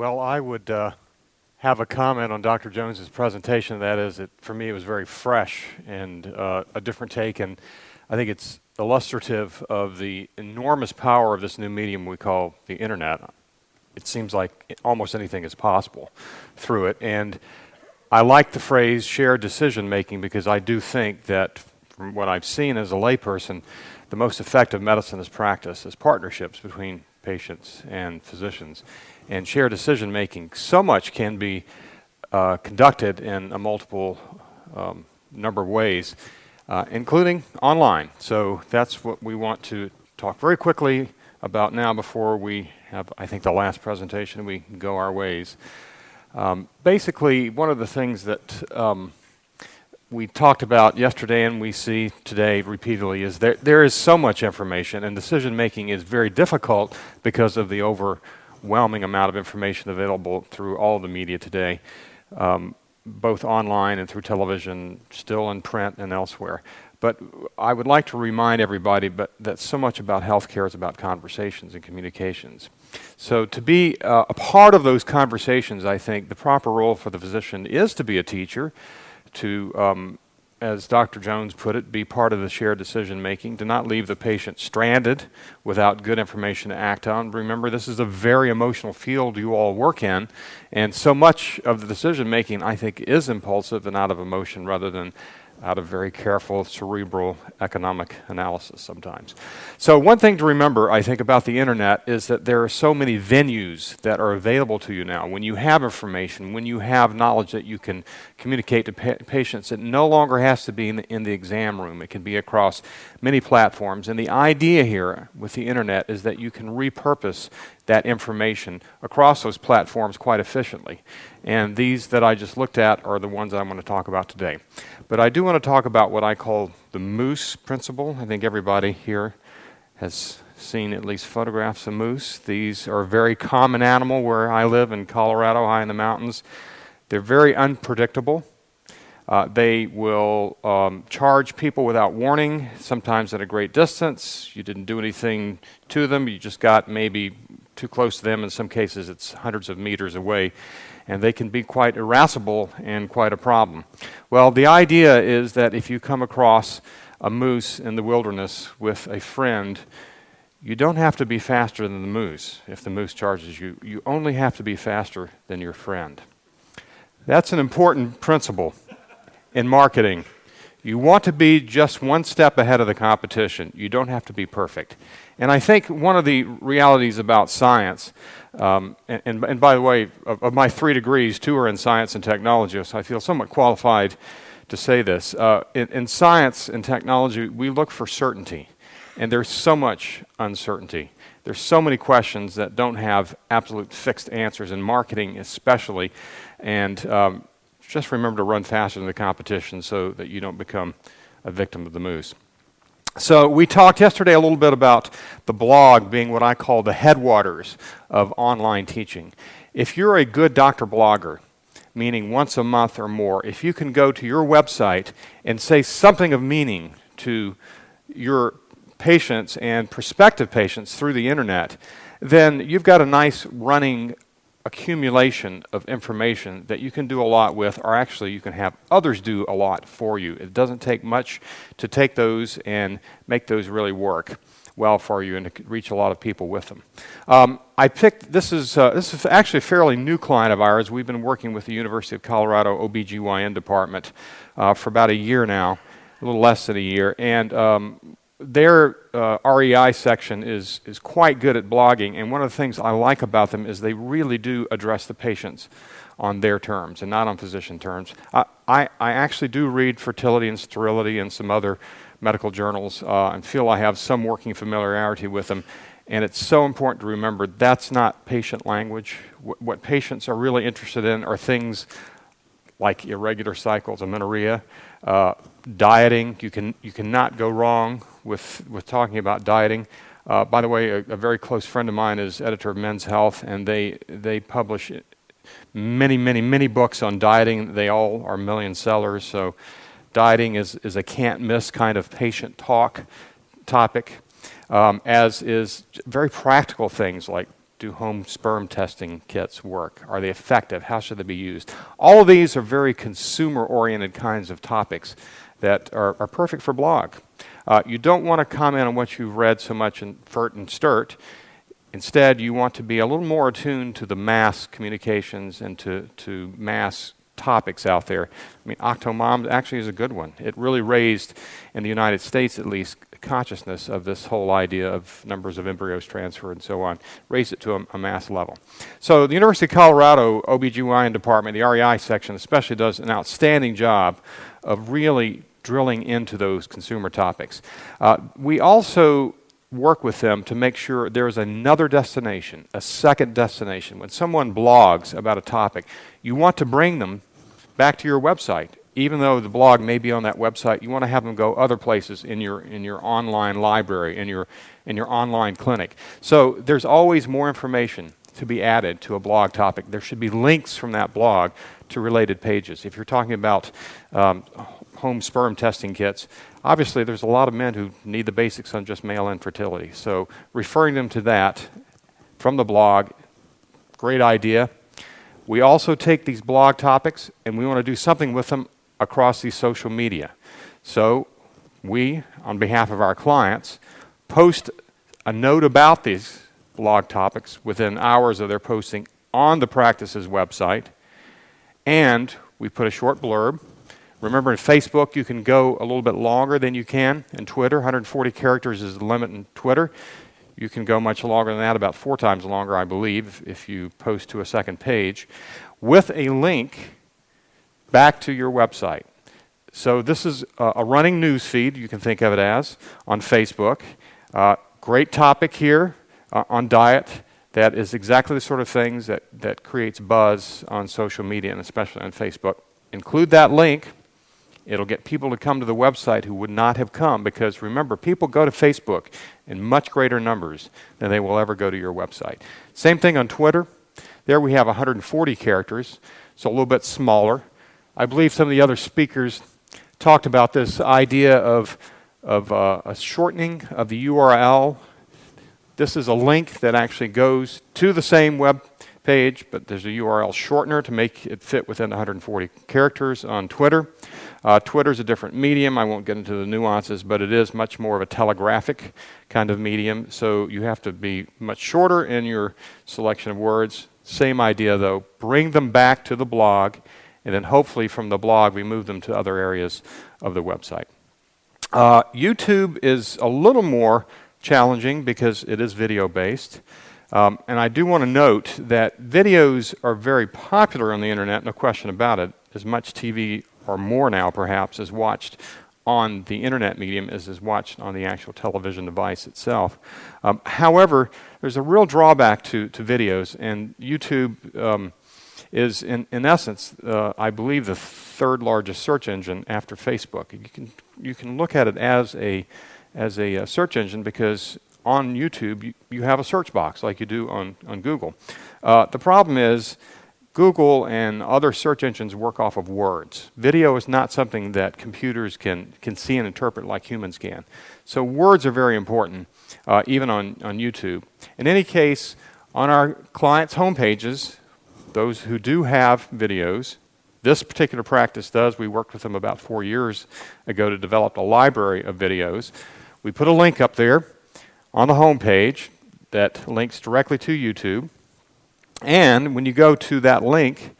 Well, I would have a comment on Dr. Jones's presentation. That is, for me, it was very fresh and a different take, and I think it's illustrative of the enormous power of this new medium we call the internet. It seems like almost anything is possible through it, and I like the phrase shared decision making because I do think that from what I've seen as a layperson, the most effective medicine is practice, is partnerships between patients and physicians. And shared decision making, so much can be conducted in a multiple number of ways, including online. So that's what we want to talk very quickly about now before we have, I think, the last presentation and we go our ways. Basically, one of the things that we talked about yesterday and we see today repeatedly is there is so much information, and decision making is very difficult because of the overwhelming amount of information available through all the media today, both online and through television, still in print and elsewhere. But I would like to remind everybody that so much about healthcare is about conversations and communications. So to be a part of those conversations, I think the proper role for the physician is to be a teacher, to, as Dr. Jones put it, be part of the shared decision making, to not leave the patient stranded without good information to act on. Remember, this is a very emotional field you all work in, and so much of the decision making, I think, is impulsive and out of emotion rather than out of very careful cerebral economic analysis sometimes. So one thing to remember, I think, about the internet is that there are so many venues that are available to you now. When you have information, when you have knowledge that you can communicate to patients, it no longer has to be in the exam room. It can be across many platforms. And the idea here with the internet is that you can repurpose that information across those platforms quite efficiently. And these that I just looked at are the ones I'm going to talk about today. But I do want to talk about what I call the moose principle. I think everybody here has seen at least photographs of moose. These are a very common animal where I live in Colorado, high in the mountains. They're very unpredictable. They will charge people without warning, sometimes at a great distance. You didn't do anything to them. You just got maybe too close to them. In some cases, it's hundreds of meters away. And they can be quite irascible and quite a problem. Well, the idea is that if you come across a moose in the wilderness with a friend, you don't have to be faster than the moose if the moose charges you. You only have to be faster than your friend. That's an important principle in marketing. You want to be just one step ahead of the competition. You don't have to be perfect. And I think one of the realities about science, and by the way, of my 3 degrees, 2 are in science and technology, so I feel somewhat qualified to say this. In science and technology, we look for certainty, and there's so much uncertainty. There's so many questions that don't have absolute fixed answers, in marketing especially, and just remember to run faster than the competition so that you don't become a victim of the moose. So we talked yesterday a little bit about the blog being what I call the headwaters of online teaching. If you're a good doctor blogger, meaning once a month or more, if you can go to your website and say something of meaning to your patients and prospective patients through the internet, then you've got a nice running accumulation of information that you can do a lot with, or actually you can have others do a lot for you. It doesn't take much to take those and make those really work well for you and to reach a lot of people with them. I picked, this is actually a fairly new client of ours. We've been working with the University of Colorado OBGYN department for about a year now, a little less than a year, and their REI section is quite good at blogging, and one of the things I like about them is they really do address the patients on their terms and not on physician terms. I actually do read Fertility and Sterility and some other medical journals and feel I have some working familiarity with them, and it's so important to remember that's not patient language. What patients are really interested in are things like irregular cycles, amenorrhea, dieting. You cannot go wrong with talking about dieting. By the way, a very close friend of mine is editor of Men's Health, and they publish many books on dieting. They all are million sellers. So dieting is a can't miss kind of patient talk topic, as is very practical things like do home sperm testing kits work? Are they effective? How should they be used? All of these are very consumer-oriented kinds of topics that are perfect for blog. You don't want to comment on what you've read so much in FERT and STIRT. Instead, you want to be a little more attuned to the mass communications and to mass topics out there. I mean, Octomom actually is a good one. It really raised, in the United States at least, consciousness of this whole idea of numbers of embryos transferred and so on, raised it to a mass level. So the University of Colorado OBGYN department, the REI section especially, does an outstanding job of really drilling into those consumer topics. We also work with them to make sure there is another destination, a second destination. When someone blogs about a topic, you want to bring them back to your website. Even though the blog may be on that website, you want to have them go other places in your online library, in your online clinic. So there's always more information to be added to a blog topic. There should be links from that blog to related pages. If you're talking about home sperm testing kits, obviously there's a lot of men who need the basics on just male infertility. So referring them to that from the blog, great idea. We also take these blog topics and we want to do something with them across these social media. So we, on behalf of our clients, post a note about these blog topics within hours of their posting on the practice's website, and we put a short blurb. Remember, in Facebook, you can go a little bit longer than you can in Twitter. 140 characters is the limit in Twitter. You can go much longer than that, about 4 times longer, I believe, if you post to a second page, with a link back to your website. So this is a running news feed, you can think of it as, on Facebook. Great topic here on diet. That is exactly the sort of things that creates buzz on social media, and especially on Facebook. Include that link. It'll get people to come to the website who would not have come, because remember, people go to Facebook in much greater numbers than they will ever go to your website. Same thing on Twitter. There we have 140 characters, so a little bit smaller. I believe some of the other speakers talked about this idea of a shortening of the URL. This is a link that actually goes to the same web page, but there's a URL shortener to make it fit within 140 characters on Twitter. Twitter's a different medium. I won't get into the nuances, but it is much more of a telegraphic kind of medium, so you have to be much shorter in your selection of words. Same idea, though. Bring them back to the blog, and then hopefully from the blog we move them to other areas of the website. YouTube is a little more challenging because it is video-based. And I do want to note that videos are very popular on the internet, no question about it. As much TV, or more now perhaps, is watched on the internet medium as is watched on the actual television device itself. However, there's a real drawback to videos, and YouTube is in essence, I believe, the third largest search engine after Facebook. You can look at it as a search engine because on YouTube you have a search box like you do on Google. The problem is Google and other search engines work off of words. Video is not something that computers can see and interpret like humans can. So words are very important, even on YouTube. In any case, on our clients' homepages, those who do have videos, this particular practice does. We worked with them about 4 years ago to develop a library of videos. We put a link up there on the homepage that links directly to YouTube. And when you go to that link,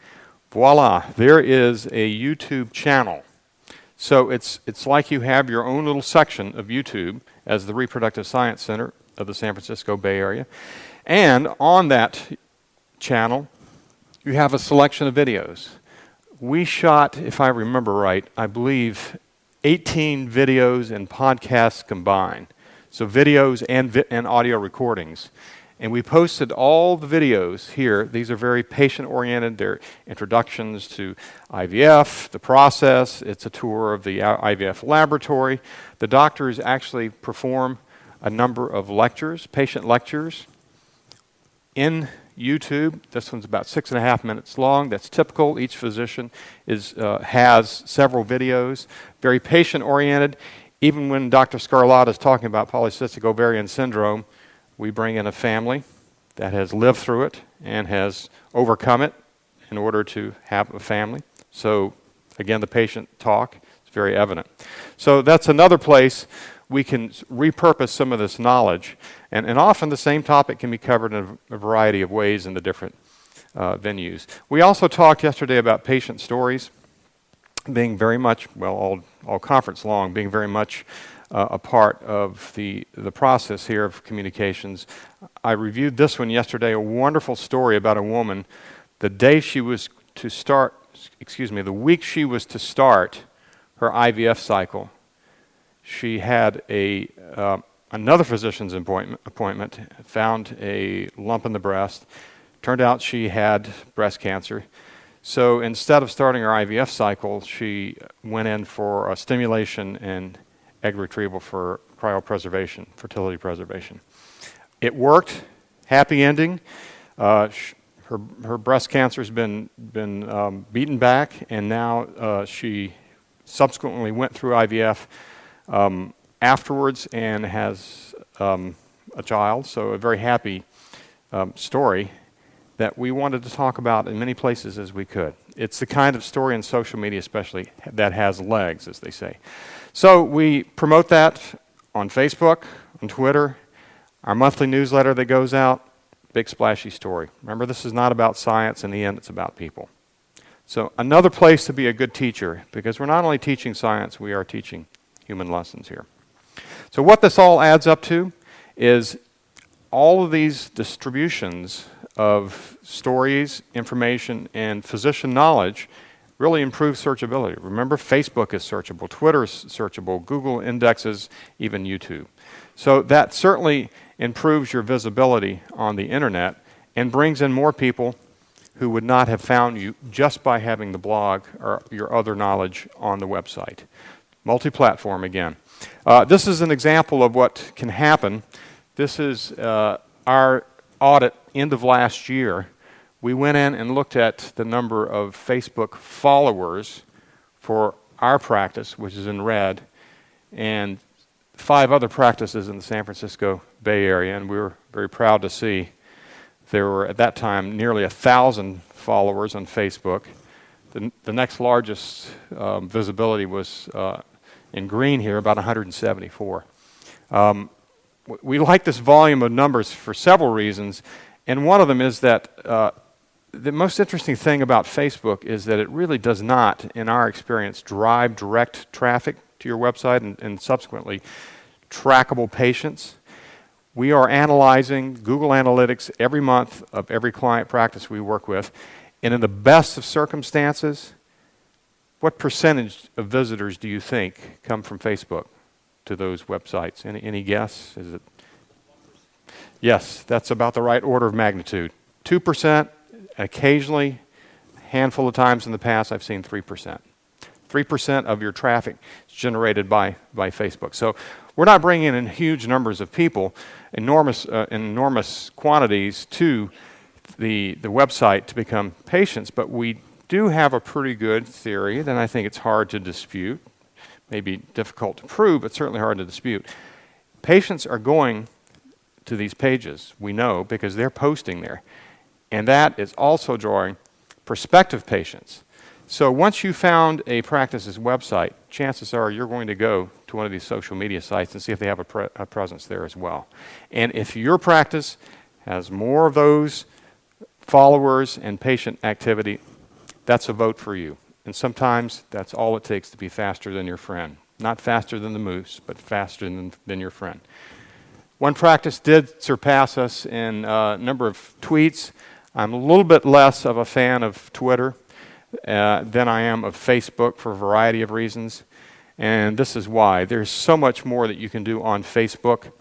voila, there is a YouTube channel. So it's like you have your own little section of YouTube as the Reproductive Science Center of the San Francisco Bay Area. And on that channel, you have a selection of videos. We shot, if I remember right, I believe 18 videos and podcasts combined. So videos and audio recordings. And we posted all the videos here. These are very patient-oriented. They're introductions to IVF, the process. It's a tour of the IVF laboratory. The doctors actually perform a number of lectures, patient lectures, in YouTube. This one's about 6.5 minutes long. That's typical. Each physician has several videos, very patient-oriented. Even when Dr. Scarlatti is talking about polycystic ovarian syndrome, we bring in a family. that has lived through it and has overcome it in order to have a family. So again, the patient talk is very evident. So that's another place we can repurpose some of this knowledge. And often the same topic can be covered in a variety of ways in the different venues. We also talked yesterday about patient stories being very much, well, all conference long, being very much a part of the process here of communications. I reviewed this one yesterday, a wonderful story about a woman. The week she was to start her IVF cycle, she had another physician's appointment, found a lump in the breast. Turned out she had breast cancer. So instead of starting her IVF cycle, she went in for a stimulation and egg retrieval for cryopreservation, fertility preservation. It worked, happy ending. Her breast cancer has been beaten back, and now she subsequently went through IVF afterwards and has a child. So a very happy story that we wanted to talk about in many places as we could. It's the kind of story in social media especially that has legs, as they say. So we promote that on Facebook, on Twitter, our monthly newsletter that goes out, big splashy story. Remember, this is not about science. In the end, it's about people. So another place to be a good teacher, because we're not only teaching science, we are teaching human lessons here. So what this all adds up to is all of these distributions of stories, information, and physician knowledge really improve searchability. Remember, Facebook is searchable, Twitter is searchable, Google indexes, even YouTube. So that certainly improves your visibility on the internet and brings in more people who would not have found you just by having the blog or your other knowledge on the website. Multi-platform again. This is an example of what can happen. This is our audit end of last year. We went in and looked at the number of Facebook followers for our practice, which is in red, and 5 other practices in the San Francisco Bay Area, and we were very proud to see there were at that time nearly 1,000 followers on Facebook. The next largest visibility was in green here, about 174. We like this volume of numbers for several reasons, and one of them is that the most interesting thing about Facebook is that it really does not, in our experience, drive direct traffic to your website and subsequently trackable patients. We are analyzing Google Analytics every month of every client practice we work with, and in the best of circumstances, what percentage of visitors do you think come from Facebook to those websites? Any guess? Is it? Yes, that's about the right order of magnitude. 2%, occasionally, a handful of times in the past, I've seen 3%. 3% of your traffic is generated by Facebook. So we're not bringing in huge numbers of people, enormous quantities to the website to become patients, but we do have a pretty good theory that I think it's hard to dispute, maybe difficult to prove, but certainly hard to dispute. Patients are going to these pages, we know, because they're posting there. And that is also drawing prospective patients. So once you found a practice's website, chances are you're going to go to one of these social media sites and see if they have a presence there as well. And if your practice has more of those followers and patient activity, that's a vote for you. And sometimes that's all it takes to be faster than your friend. Not faster than the moose, but faster than your friend. One practice did surpass us in number of tweets. I'm a little bit less of a fan of Twitter than I am of Facebook for a variety of reasons. And this is why. There's so much more that you can do on Facebook.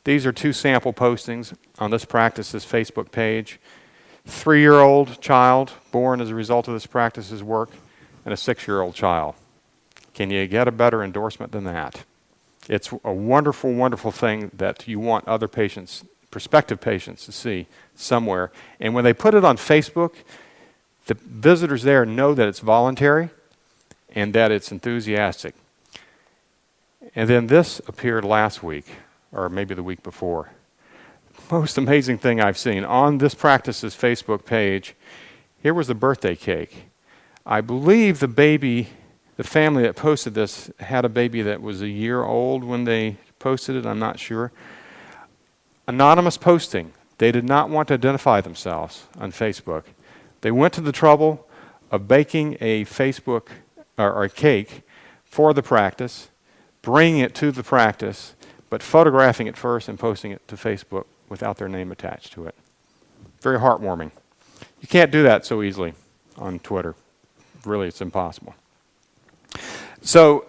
These are 2 sample postings on this practice's Facebook page. 3-year-old child born as a result of this practice's work, and a 6-year-old child. Can you get a better endorsement than that? It's a wonderful, wonderful thing that you want other patients, prospective patients, to see somewhere. And when they put it on Facebook, the visitors there know that it's voluntary and that it's enthusiastic. And then this appeared last week, or maybe the week before. most amazing thing I've seen. On this practice's Facebook page, here was the birthday cake. I believe the family that posted this had a baby that was a year old when they posted it. I'm not sure. Anonymous posting. They did not want to identify themselves on Facebook. They went to the trouble of baking a Facebook or a cake for the practice, bringing it to the practice, but photographing it first and posting it to Facebook without their name attached to it. Very heartwarming. You can't do that so easily on Twitter. Really, it's impossible. So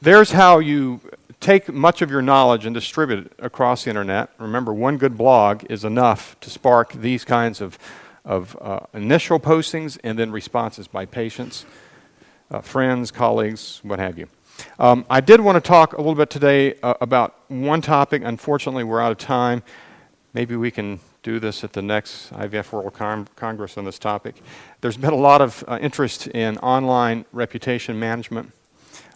there's how you take much of your knowledge and distribute it across the internet. Remember, one good blog is enough to spark these kinds of initial postings and then responses by patients, friends, colleagues, what have you. I did want to talk a little bit today about one topic. Unfortunately, we're out of time. Maybe we can do this at the next IVF World Congress on this topic. There's been a lot of interest in online reputation management.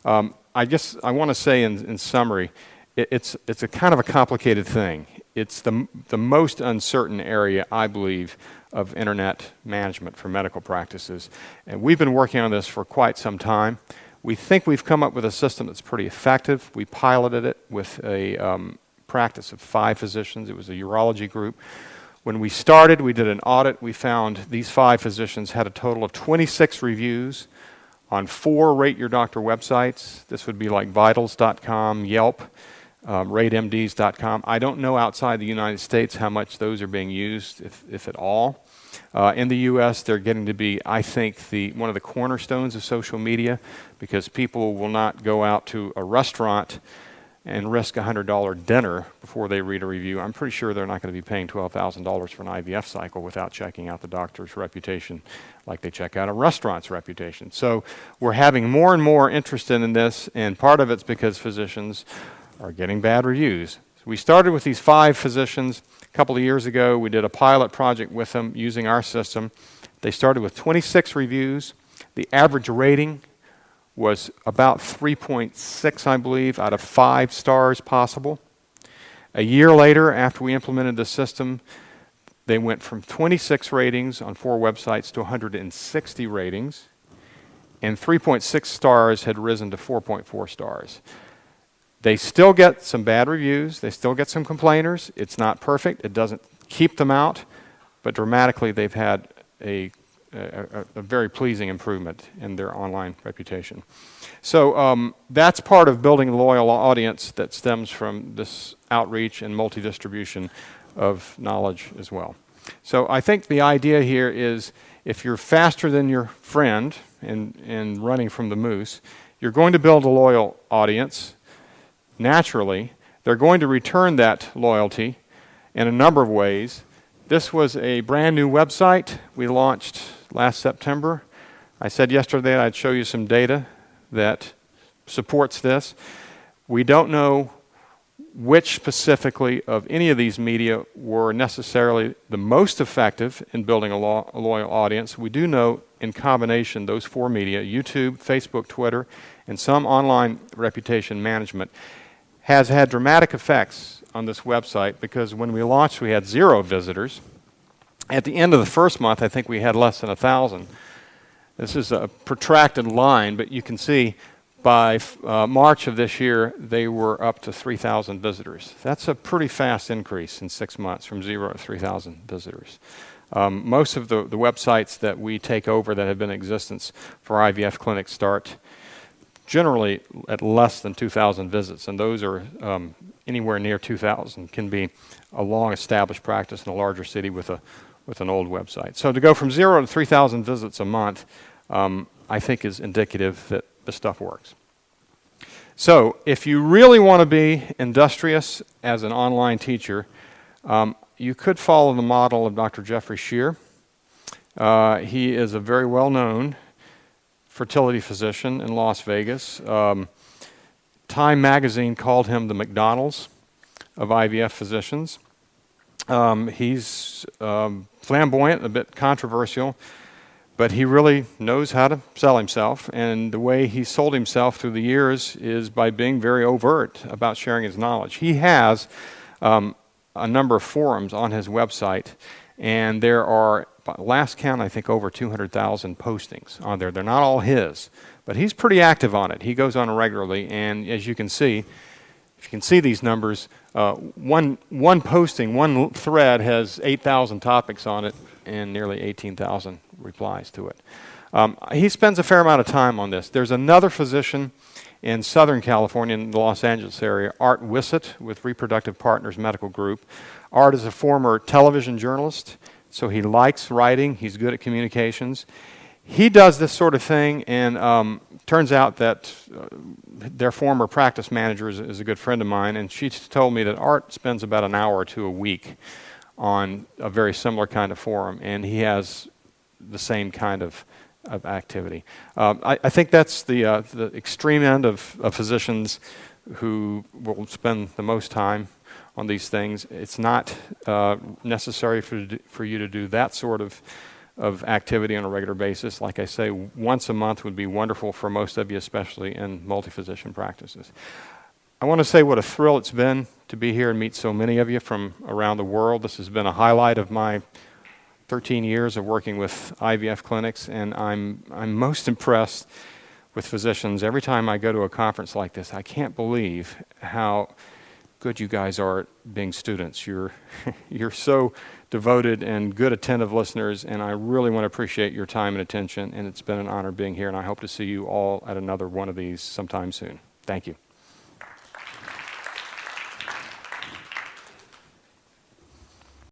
I guess I want to say in summary, it's a kind of a complicated thing. It's the most uncertain area, I believe, of internet management for medical practices. And we've been working on this for quite some time. We think we've come up with a system that's pretty effective. We piloted it with a practice of 5 physicians. It was a urology group. When we started, we did an audit. We found these 5 physicians had a total of 26 reviews on 4 Rate Your Doctor websites. This would be like Vitals.com, Yelp, RateMDs.com. I don't know outside the United States how much those are being used, if at all. In the U.S., they're getting to be, I think, one of the cornerstones of social media, because people will not go out to a restaurant and risk a $100 dinner before they read a review. I'm pretty sure they're not going to be paying $12,000 for an IVF cycle without checking out the doctor's reputation like they check out a restaurant's reputation. So we're having more and more interested in this, and part of it's because physicians are getting bad reviews. So we started with these 5 physicians a couple of years ago. We did a pilot project with them using our system. They started with 26 reviews. The average rating was about 3.6, I believe, out of 5 stars possible. A year later, after we implemented the system, they went from 26 ratings on 4 websites to 160 ratings, and 3.6 stars had risen to 4.4 stars. They still get some bad reviews. They still get some complainers. It's not perfect. It doesn't keep them out, but dramatically they've had a very pleasing improvement in their online reputation. So that's part of building a loyal audience that stems from this outreach and multi-distribution of knowledge as well. So I think the idea here is, if you're faster than your friend in running from the moose, you're going to build a loyal audience. Naturally, they're going to return that loyalty in a number of ways. This was a brand new website we launched last September. I said yesterday I'd show you some data that supports this. We don't know which specifically of any of these media were necessarily the most effective in building a loyal audience. We do know in combination those 4 media, YouTube, Facebook, Twitter, and some online reputation management, has had dramatic effects on this website, because when we launched we had 0 visitors. At the end of the first month, I think we had less than 1,000. This is a protracted line, but you can see by March of this year, they were up to 3,000 visitors. That's a pretty fast increase in 6 months, from 0 to 3,000 visitors. Most of the websites that we take over that have been in existence for IVF clinics start generally at less than 2,000 visits, and those are anywhere near 2,000 can be a long-established practice in a larger city with an old website. So to go from 0 to 3,000 visits a month, I think is indicative that the stuff works. So if you really want to be industrious as an online teacher, you could follow the model of Dr. Jeffrey Shear. He is a very well-known fertility physician in Las Vegas. Time magazine called him the McDonald's of IVF physicians. He's flamboyant, a bit controversial, but he really knows how to sell himself, and the way he sold himself through the years is by being very overt about sharing his knowledge. He has a number of forums on his website, and there are, by last count, I think over 200,000 postings on there. They're not all his, but he's pretty active on it. He goes on regularly, and as you can see, if you can see these numbers, one posting, one thread has 8,000 topics on it and nearly 18,000 replies to it. He spends a fair amount of time on this. There's another physician in Southern California, in the Los Angeles area, Art Wissett with Reproductive Partners Medical Group. Art is a former television journalist, so he likes writing. He's good at communications. He does this sort of thing, and turns out that their former practice manager is a good friend of mine, and she told me that Art spends about an hour or two a week on a very similar kind of forum, and he has the same kind of activity. I think that's the extreme end of physicians who will spend the most time on these things. It's not necessary for you to do that sort of activity on a regular basis. Like I say, once a month would be wonderful for most of you, especially in multi-physician practices. I want to say what a thrill it's been to be here and meet so many of you from around the world. This has been a highlight of my 13 years of working with IVF clinics, and I'm most impressed with physicians. Every time I go to a conference like this, I can't believe how good you guys are at being students. You're so devoted and good attentive listeners, and I really want to appreciate your time and attention, and it's been an honor being here, and I hope to see you all at another one of these sometime soon. Thank you.